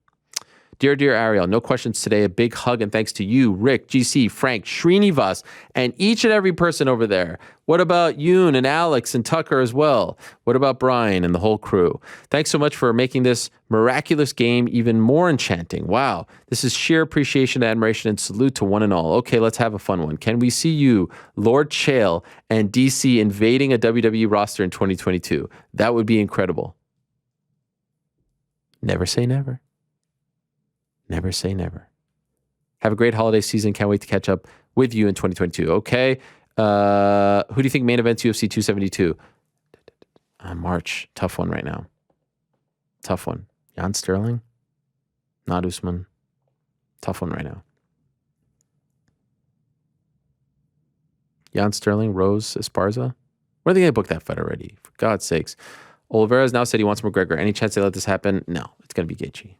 Dear Ariel, no questions today. A big hug and thanks to you, Rick, GC, Frank, Srinivas, and each and every person over there. What about Yoon and Alex and Tucker as well? What about Brian and the whole crew? Thanks so much for making this miraculous game even more enchanting. Wow. This is sheer appreciation, admiration, and salute to one and all. Okay, let's have a fun one. Can we see you, Lord Chael, and DC invading a WWE roster in 2022? That would be incredible. Never say never. Never say never. Have a great holiday season. Can't wait to catch up with you in 2022. Okay. Who do you think main events UFC 272? March. Tough one right now. Tough one. Jan Sterling? Not Usman. Tough one right now. Jan Sterling, Rose, Esparza? Where are they going to book that fight already? For God's sakes. Oliveira's now said he wants McGregor. Any chance they let this happen? No. It's going to be Gaethje.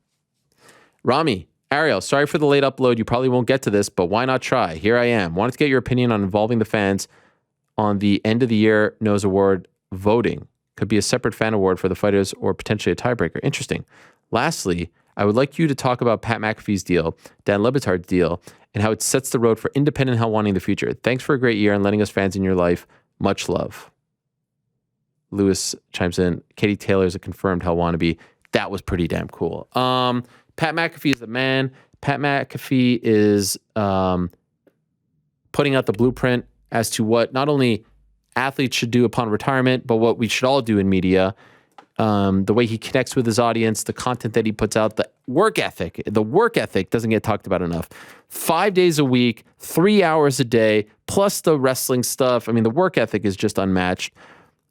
Rami, Ariel, sorry for the late upload. You probably won't get to this, but why not try? Here I am. Wanted to get your opinion on involving the fans on the end of the year Nose Award voting. Could be a separate fan award for the fighters or potentially a tiebreaker. Interesting. Lastly, I would like you to talk about Pat McAfee's deal, Dan Le Batard's deal, and how it sets the road for independent Helwani in the future. Thanks for a great year and letting us fans in your life. Much love. Lewis chimes in. Katie Taylor is a confirmed Helwani. That was pretty damn cool. Pat McAfee is the man. Pat McAfee is putting out the blueprint as to what not only athletes should do upon retirement, but what we should all do in media. The way he connects with his audience, the content that he puts out, the work ethic. The work ethic doesn't get talked about enough. 5 days a week, 3 hours a day, plus the wrestling stuff. I mean, the work ethic is just unmatched.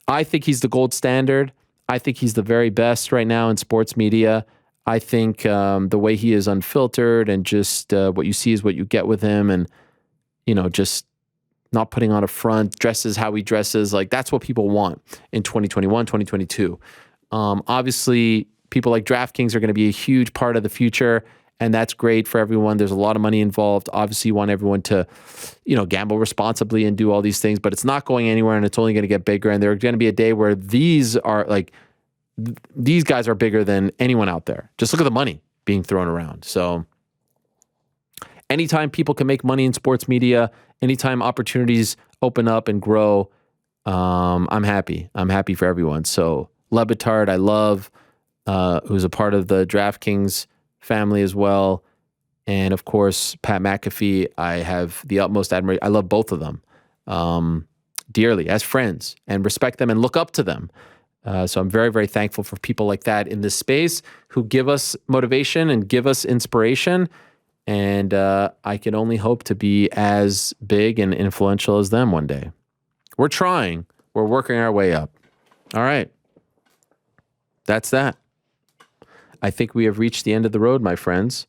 I think he's the gold standard. I think he's the very best right now in sports media. I think the way he is unfiltered and just what you see is what you get with him, and just not putting on a front, dresses how he dresses, like that's what people want in 2021, 2022. Obviously, people like DraftKings are going to be a huge part of the future, and that's great for everyone. There's a lot of money involved. Obviously, you want everyone to, gamble responsibly and do all these things, but it's not going anywhere, and it's only going to get bigger. And there's going to be a day where these guys are bigger than anyone out there. Just look at the money being thrown around. So anytime people can make money in sports media, anytime opportunities open up and grow, I'm happy. I'm happy for everyone. So Le Batard, I love, who's a part of the DraftKings family as well. And of course, Pat McAfee, I have the utmost admiration. I love both of them dearly as friends and respect them and look up to them. So I'm very, very thankful for people like that in this space who give us motivation and give us inspiration. And I can only hope to be as big and influential as them one day. We're trying. We're working our way up. All right. That's that. I think we have reached the end of the road, my friends.